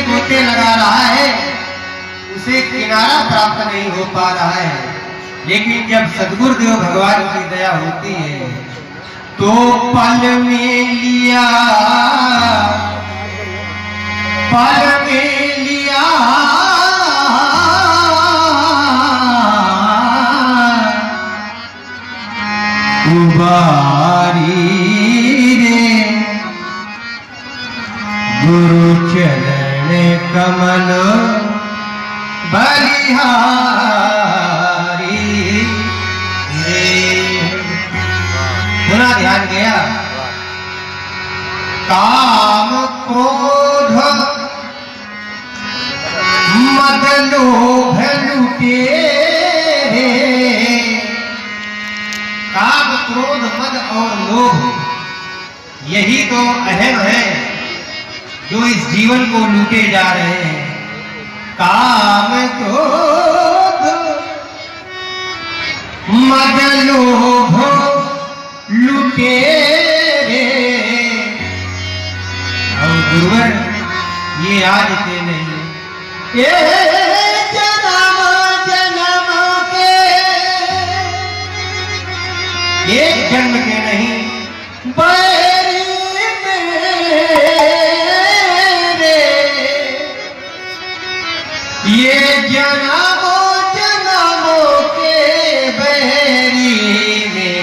गोते लगा रहा है उसे किनारा प्राप्त नहीं हो पा रहा है। लेकिन जब सद्गुरुदेव भगवान की दया होती है तो पल में लिया उबारी रे गुरु चरण कमल बलिहारी रे। पुनः ध्यान गया। काम क्रोध मद लोभ लुटे रे। काम क्रोध मद और लोभ यही तो अहम है जो इस जीवन को लूटे जा रहे हैं। काम क्रोध मद लोभ लुटे रे। और गुरुवर ये आज के नहीं, ये जन्म जन्म के, एक जन्म के नहीं बैरी मेरे, ये जन्मों जन्मों के बैरी मेरे।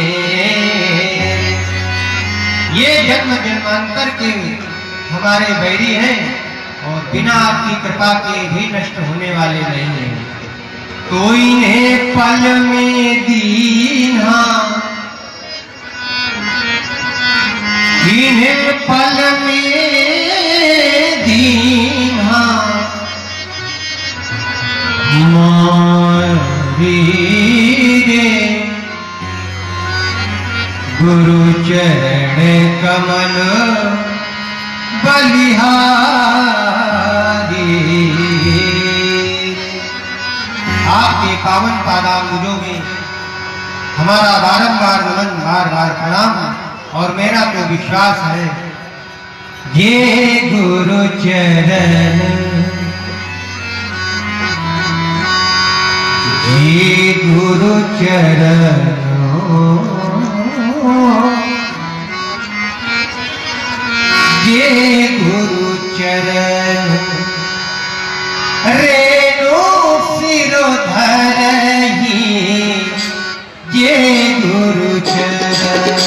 ये जन्म जन्मांतर के हमारे बैरी हैं और बिना आपकी कृपा के भी नष्ट होने वाले नहीं हैं। तो इन्हें पल में दीना, इन्हें पल में दीना मारी रे गुरु चरण कमल बलिहारी। आपके पावन पादांबुजों में हमारा बारंबार नमन, बार बार प्रणाम और मेरा तो विश्वास है ये गुरु चरण, ये गुरु चरण, ये गुरु चरण रेणु सिरोधरहि, ये गुरु चरण।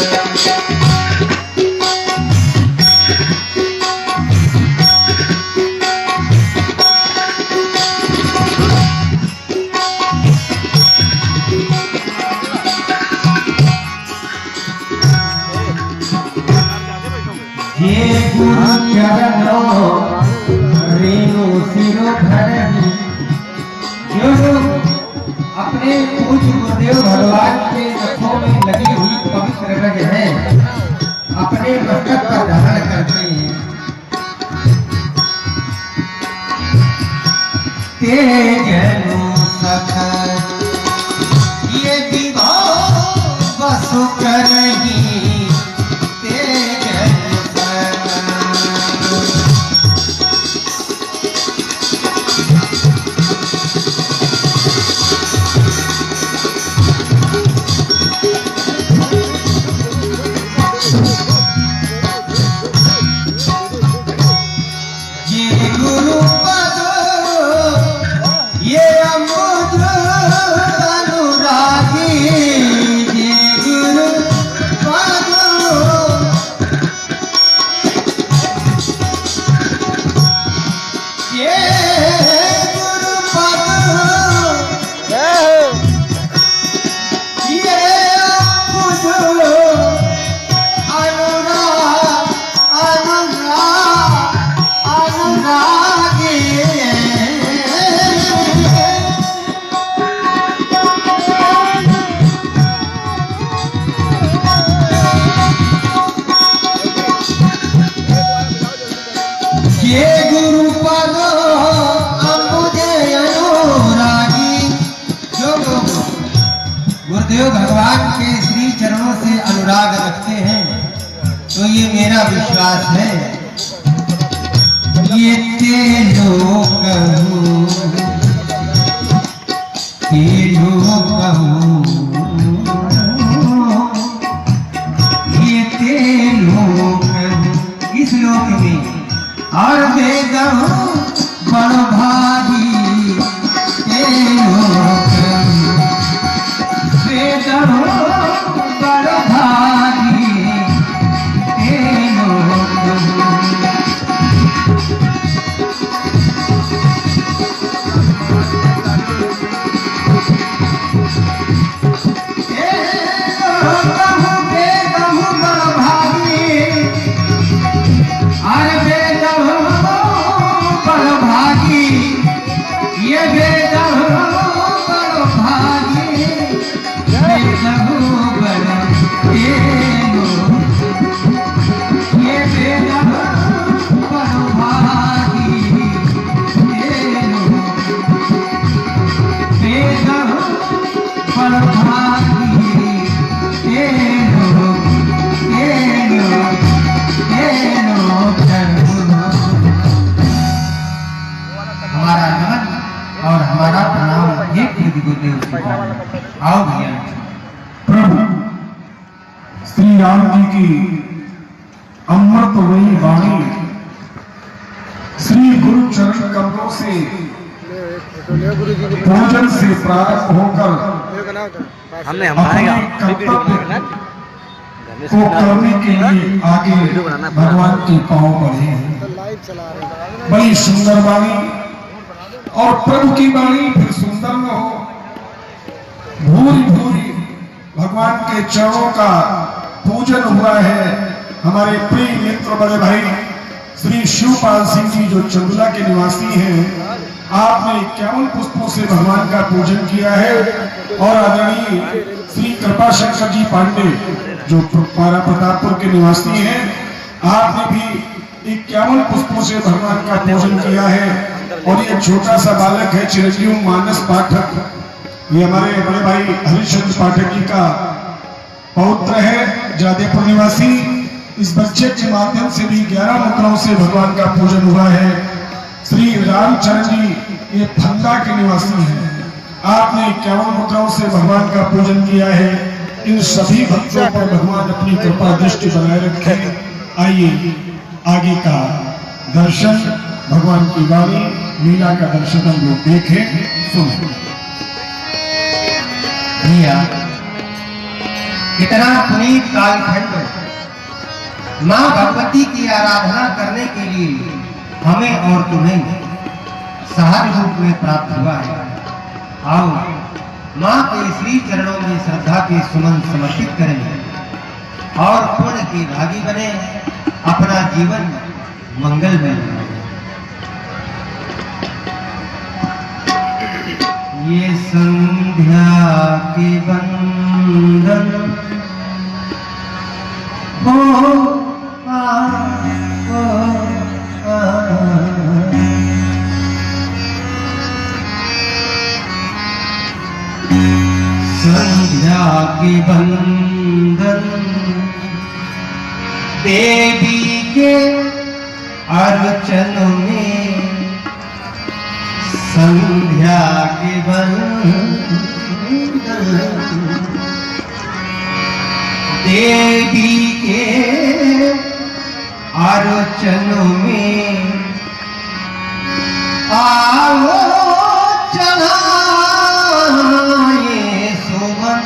ये गुरु चरणों रेणु सिरोधरहि। जो लोग अपने पूज्य गुरुदेव भगवान के नखों में लगी हुई पवित्र रग है अपने मस्तक पर धारण करते हैं, तेजनु सखर ये विभव बसु करही, गुरुदेव भगवान के श्री चरणों से अनुराग रखते हैं तो ये मेरा विश्वास है ये तेलो कहूँ ये तेलो इस लोक में और बेदहु बड़ भागी तेलो बेदहु बड़ भागी तेलो आओ भैया। प्रभु श्री राम जी की अमृतमयी वाणी श्री गुरु चरण कमलों से पूजन से प्रारंभ होकर हमने हमारे कर्तव्य को करने के लिए आगे भगवान के पांव बढ़े हैं। बड़ी सुंदर वाणी और प्रभु की वाणी फिर सुंदर न हो, भूरी भूरी भगवान के चरणों का पूजन हुआ है। हमारे प्रिय मित्र बड़े भाई श्री शिवपाल सिंह जी जो चंदुला के निवासी हैं, आपने 51 पुष्पों से भगवान का पूजन किया है। और आदरणीय श्री कृपा शंकर जी पांडे जो पारा प्रतापपुर के निवासी हैं, आपने भी 51 पुष्पों से भगवान का पूजन किया है। और ये छोटा सा बालक है चिरंजीव मानस पाठक, ये हमारे बड़े भाई हरिश्चंद्र पाठक जी का पौत्र है, जादेपुर निवासी। इस बच्चे के माध्यम से भी 11 मुद्राओं से भगवान का पूजन हुआ है। श्री रामचरण जी ये फंदा के निवासी हैं, आपने 51 मुद्राओं से भगवान का पूजन किया है। इन सभी भक्तों पर भगवान अपनी कृपा दृष्टि बनाए रखे। आइए आगे का दर्शन, भगवान की वाणी लीला का दर्शन हम लोग देखें सुने। भैया कितना पुनीत कालखंड माँ भगवती की आराधना करने के लिए हमें और तुम्हें सहज रूप में प्राप्त हुआ है। आओ माँ के श्री चरणों में श्रद्धा के सुमन समर्पित करें और पुण्य के भागी बने, अपना जीवन मंगलमय बनाएं। ये संध्या के बंधन हो संध्या के बंधन देवी के अर्चन में, संध्या के बंधन देवी के अर्चन में आओ चढ़ाए सुमन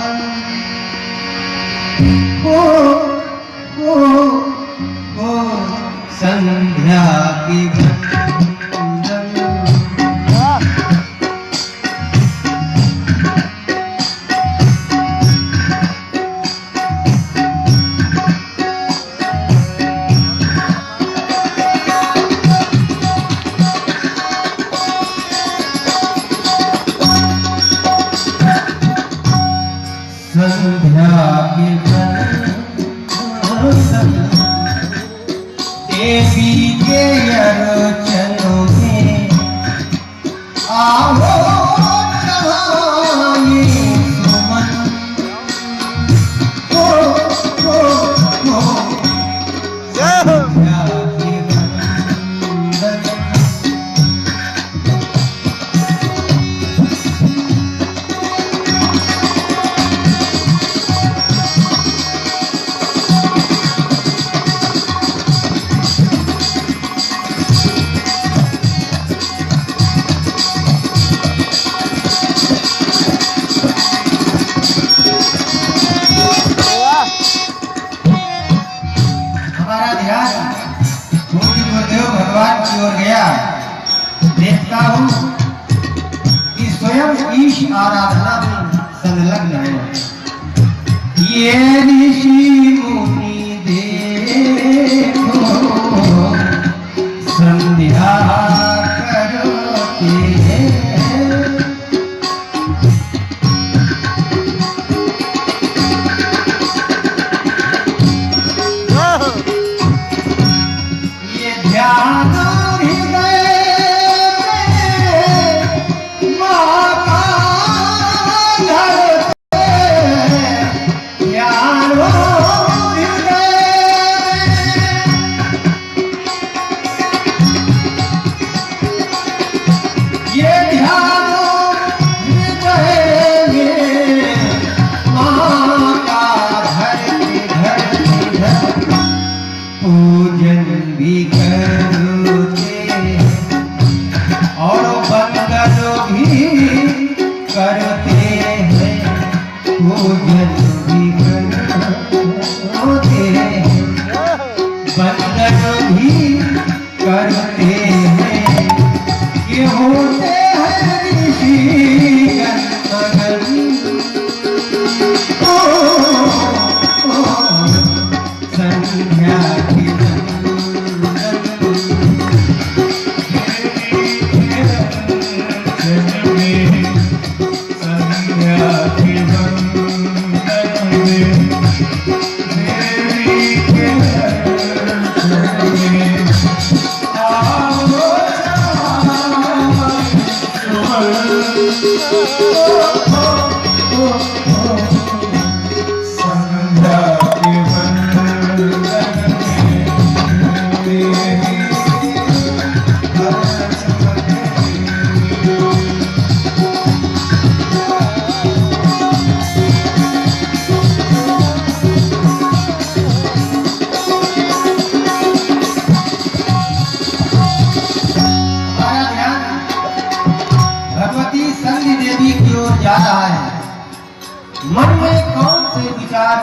ओ संध्या के देवी के अर्चन गया, देखता हूँ कि स्वयं ईश आराधना में संलग्न है। ये ऋषि मुनि देखो संध्या करते हैं। ये ध्यान हृदय में माँ का धरते हैं। ध्यान हृदय में ये ध्यान हृदय में माँ का धरते धरते पूजन भी करते हैं और वंदन भी करते हैं। पूजन भी करते हैं, वंदन भी करते हैं। ये होते हैं ऋषिगण मगन। संध्या की जा रहा है। मन में कौन से विचार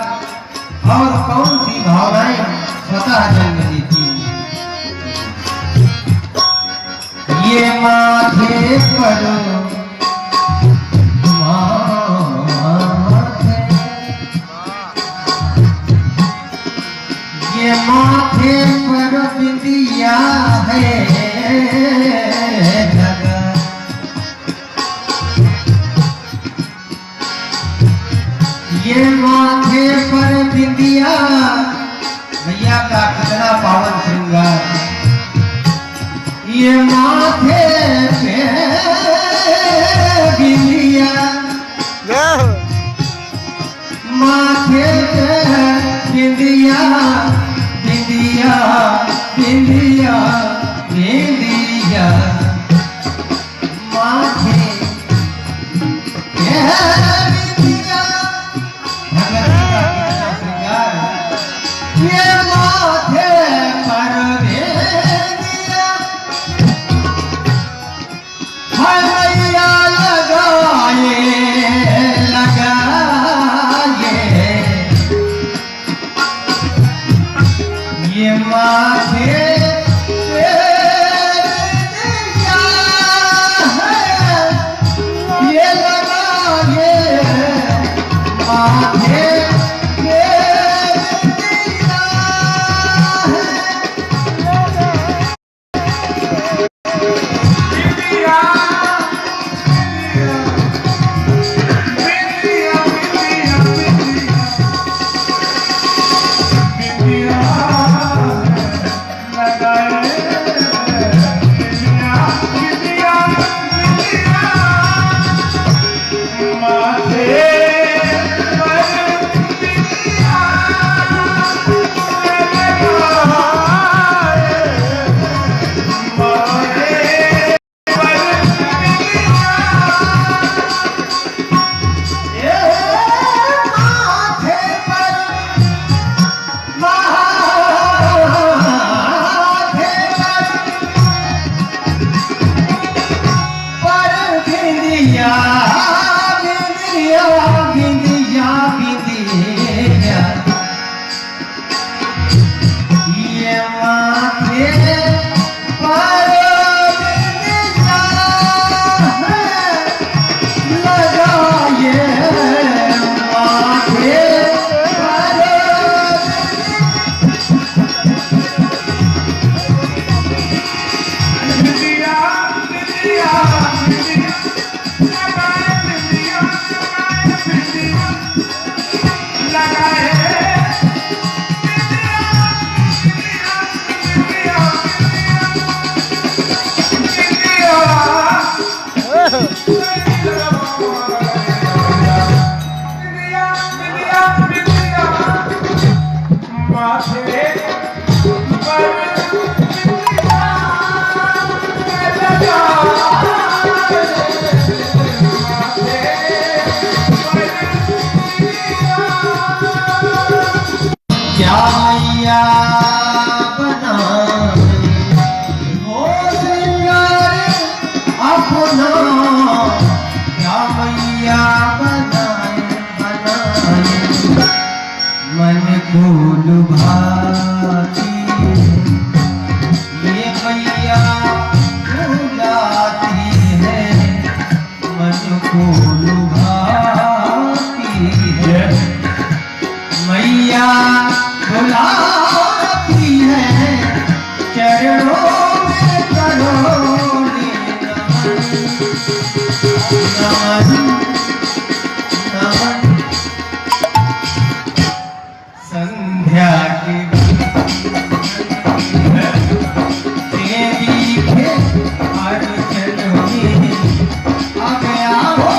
और कौन सी भावनाएं स्वतः जन्म लेती हैं। ये माथे पर ये माथे पर बिंदिया है ये माथे पर बिंदिया। भैया का कितना पावन श्रृंगार। ये माथे पे बिंदिया, माथे पे बिंदिया, बिंदिया बिंदिया बिंदिया माथे ये माथे पर बिंदिया हरैया लगाए लगाए। ये माथे पे बिंदिया है ये लगाए माथे को लुभाती ये मैया बुलाती है मन को लुभाती है मैया बुलाती है चरणों में करो नमन नमन संध्या की देवी के अर्चन में आ गया हो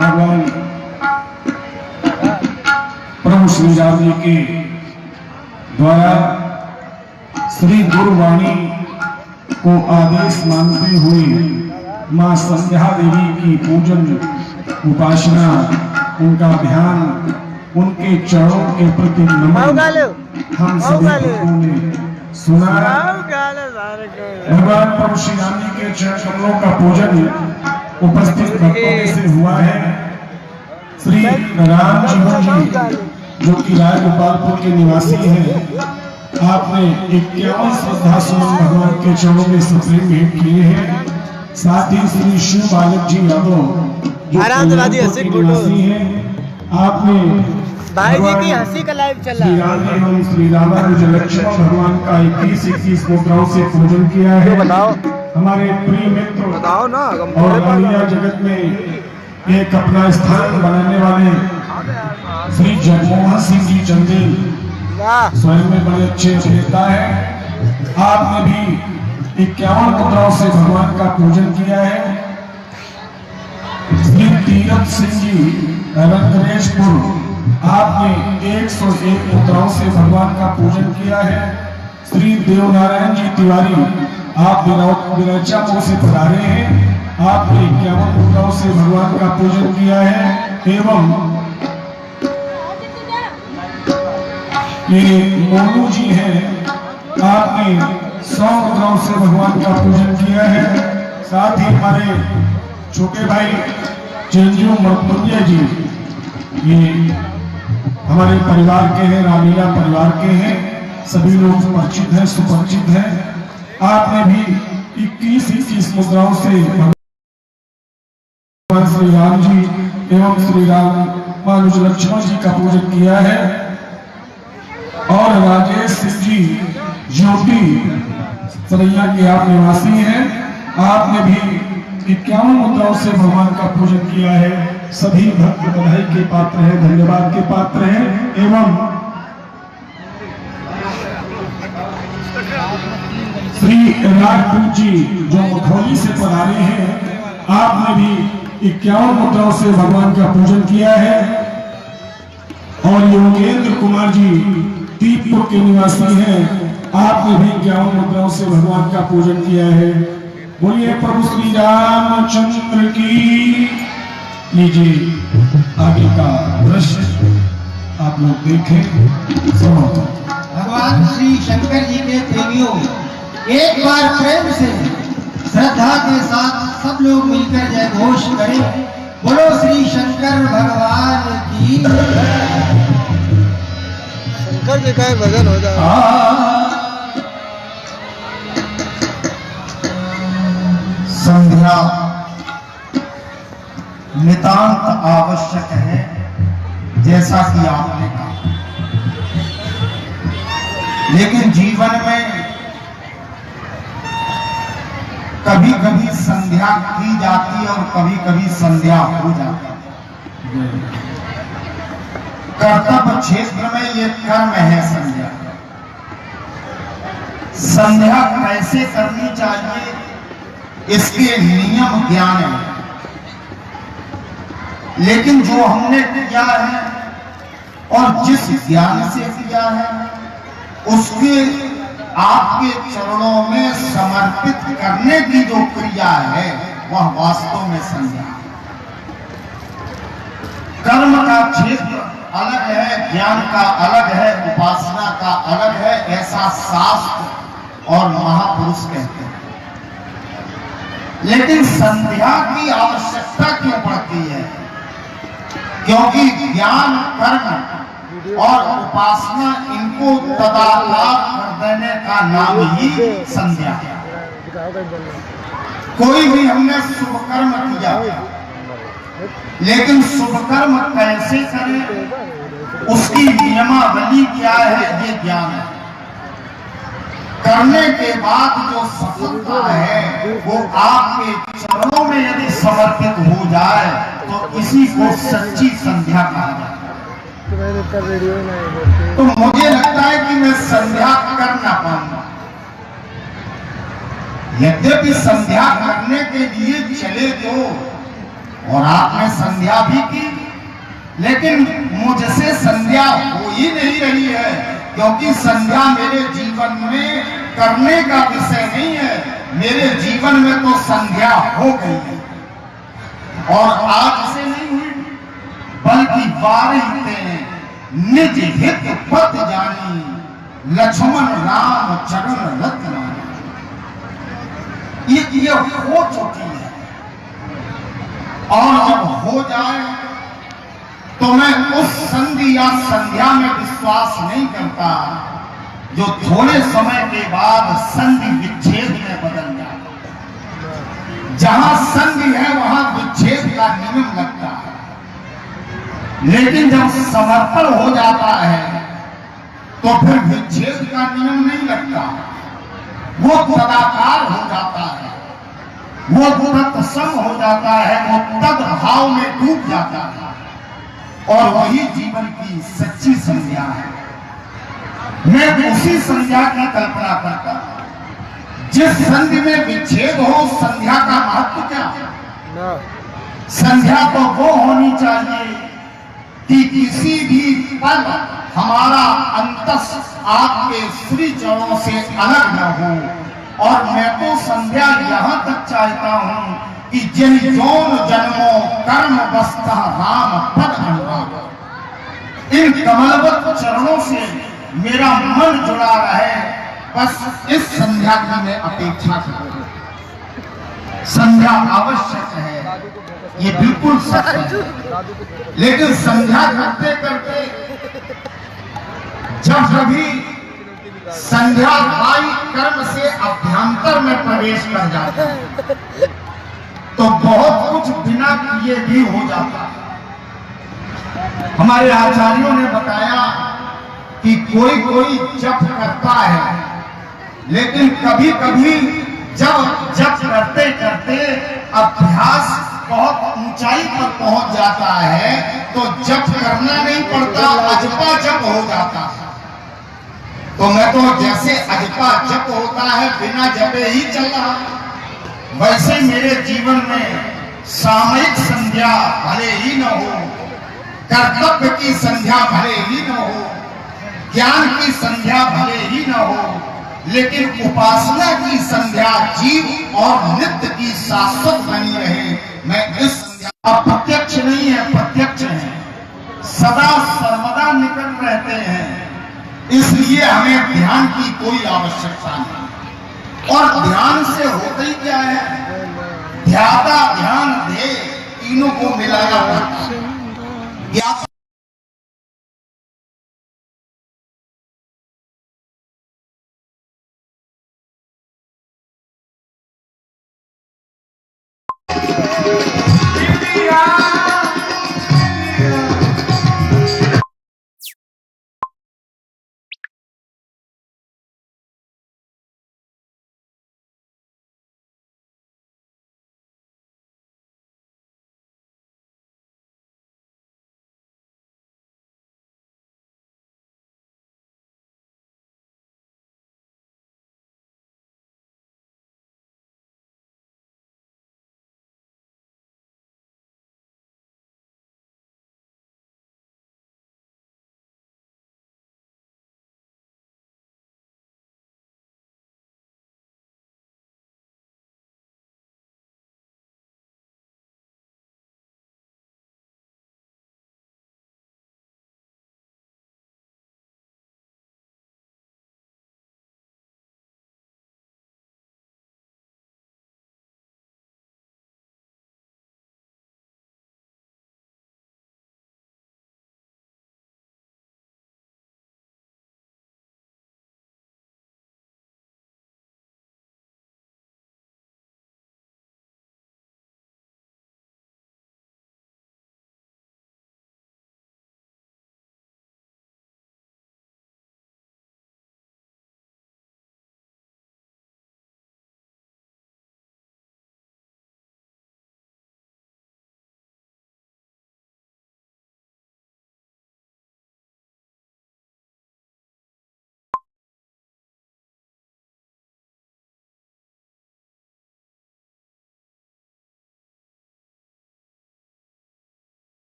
भगवान प्रभु श्री राम जी के द्वारा श्री गुरुवाणी को आदेश मानते हुए मां संध्या देवी की पूजन उपासना उनका ध्यान उनके चरणों के प्रति नमन हम सभी भक्तों ने सुना। भगवान प्रभु श्री राम जी के चरण कमलों का पूजन उपस्थित भक्तों में से हुआ है। श्री राम जीवन जी जो कि राय गोपालपुर के निवासी हैं, आपने 51 श्रद्धा सुमन भगवान के चरणों में सप्रेम भेंट किए हैं। साथ ही श्री शिव बालक जी यादव जो के निवासी हैं, आपने भाई जी की हंसी का लाइव चल रहा है। श्री राम एवं श्री रामानुज लक्ष्मण भगवान का 21 मुद्राओं से पूजन किया है। बताओ हमारे प्रिय मित्र बताओ ना और रानिया जगत में एक अपना स्थान बनाने वाले श्री जगमोहन सिंह जी चंदेल स्वयं में बड़े अच्छे अभिनेता है। आपने भी 51 मुद्राओं से भगवान का पूजन किया है। श्री तीरथ सिंह जी रंगरेशपुर, आपने 101 मुद्राओं से भगवान का पूजन किया है। श्री देवनारायण जी तिवारी, आप बिरौचा मुंह से पधारे हैं। आपने 51 मुद्राओं से भगवान का पूजन किया है। एवं ये मोनू जी हैं, आपने 100 मुद्राओं से भगवान का पूजन किया है। साथ ही हमारे छोटे भाई चंजू मरमुंजा जी, ये हमारे परिवार के हैं, रामीला परिवार के हैं, सभी लोग परिचित हैं, सुपरिचित हैं। आपने भी 21 मुद्राओं से भगवान श्री राम जी एवं श्री रामानुज लक्ष्मण जी का पूजन किया है। और राजेश सिंह जी ज्योति सरैया के आप निवासी हैं, आपने भी 51 मुद्राओं से भगवान का पूजन किया है। सभी भक्त बधाई के पात्र हैं, धन्यवाद के पात्र हैं। एवं श्री राजपूत जी जो मखौली से पधारे हैं, आपने भी 51 मुद्राओं से भगवान का पूजन किया है। और योगेंद्र कुमार जी दीपपुर के निवासी हैं, आपने भी 51 मुद्राओं से भगवान का पूजन किया है। बोलिए प्रभु श्री रामचंद्र की। लीजिए आगे का दृश्य आप लोग देखें, सुनो। भगवान श्री शंकर जी के प्रेमियों, एक बार प्रेम से श्रद्धा के साथ सब लोग मिलकर जय घोष करें। बोलो श्री शंकर भगवान की। शंकर जी का एक भजन हो जाए। संध्या नितांत आवश्यक है, जैसा कि आपने कहा। लेकिन जीवन में कभी कभी संध्या की जाती और कभी कभी संध्या हो जाती। कर्तव्य क्षेत्र में ये कर्म है संध्या। संध्या कैसे करनी चाहिए इसके नियम ज्ञान है। लेकिन जो हमने किया है और जिस ज्ञान से किया है उसके आपके चरणों में समर्पित करने की जो क्रिया है वह वास्तव में संध्या। कर्म का क्षेत्र अलग है, ज्ञान का अलग है, उपासना का अलग है, ऐसा शास्त्र और महापुरुष कहते हैं। लेकिन संध्या की आवश्यकता क्यों पड़ती है? क्योंकि ज्ञान, कर्म और उपासना इनको तदाकार कर देने का नाम ही संध्या है। कोई भी हमने शुभ कर्म किया, लेकिन शुभ कर्म कैसे करें, उसकी नियमावली क्या है, ये ज्ञान है। करने के बाद जो सफलता है वो आपके चरणों में यदि समर्पित हो जाए तो इसी को सच्ची संध्या कहा जाता है। तो मुझे लगता है कि मैं संध्या कर ना पाऊंगा। यद्यपि संध्या करने के लिए चले तो, और आपने संध्या भी की, लेकिन मुझसे संध्या हो ही नहीं रही है, क्योंकि संध्या मेरे जीवन में करने का विषय नहीं है। मेरे जीवन में तो संध्या हो गई है, और आज से नहीं हुई, बल्कि बारिश निज हित पद जानी, लक्ष्मण राम चरण रत्न। ये हो चुकी है, और जब हो जाए तो मैं उस संधि या संध्या में विश्वास नहीं करता जो थोड़े समय के बाद संधि विच्छेद में बदल जाए। जहां संधि है वहां विच्छेद का नियम लगता है, लेकिन जब समर्पण हो जाता है तो फिर विच्छेद का नियम नहीं लगता। वो तदाकार हो जाता है, वो तत्सम हो जाता है, वो तद भाव में डूब जाता है, और वही जीवन की सच्ची संध्या है। मैं उसी संध्या की कल्पना करता हूं जिस संधि में विच्छेद हो। संध्या का महत्व क्या? संध्या तो वो होनी चाहिए कि किसी भी पल हमारा अंतस आपके श्री चरणों से अलग न हो। और मैं तो संध्या यहां तक चाहता हूं कि जिन जौन जन्मों कर्म बस्ता राम पद अनुराग, इन कमलवत चरणों से मेरा मन जुड़ा रहे, बस इस संध्या की मैं अपेक्षा करूं। संध्या आवश्यक है, ये बिल्कुल सच है, लेकिन संध्या करते करते जब कभी संध्या भाई कर्म से अभ्यंतर में प्रवेश कर जाता है तो बहुत कुछ बिना किए भी हो जाता है। हमारे आचार्यों ने बताया कि कोई कोई जप करता है, लेकिन कभी कभी जब जप करते करते अभ्यास बहुत ऊंचाई पर पहुंच जाता है तो जप करना नहीं पड़ता, अजपा जप हो जाता है। तो मैं तो जैसे अजपा जप होता है बिना जपे ही चल रहा, वैसे मेरे जीवन में सामयिक संध्या भले ही न हो, कर्तव्य की संध्या भले ही न हो, ज्ञान की संध्या भले ही न हो, लेकिन उपासना की संध्या जीव और नित्य की शाश्वत बनी रहे। मैं इस संध्या अप्रत्यक्ष नहीं है, प्रत्यक्ष है, सदा सर्वदा निकट रहते हैं, इसलिए हमें ध्यान की कोई आवश्यकता नहीं। और ध्यान से होता ही क्या है? ध्याता ध्यान दे, तीनों को मिलाया जाता है।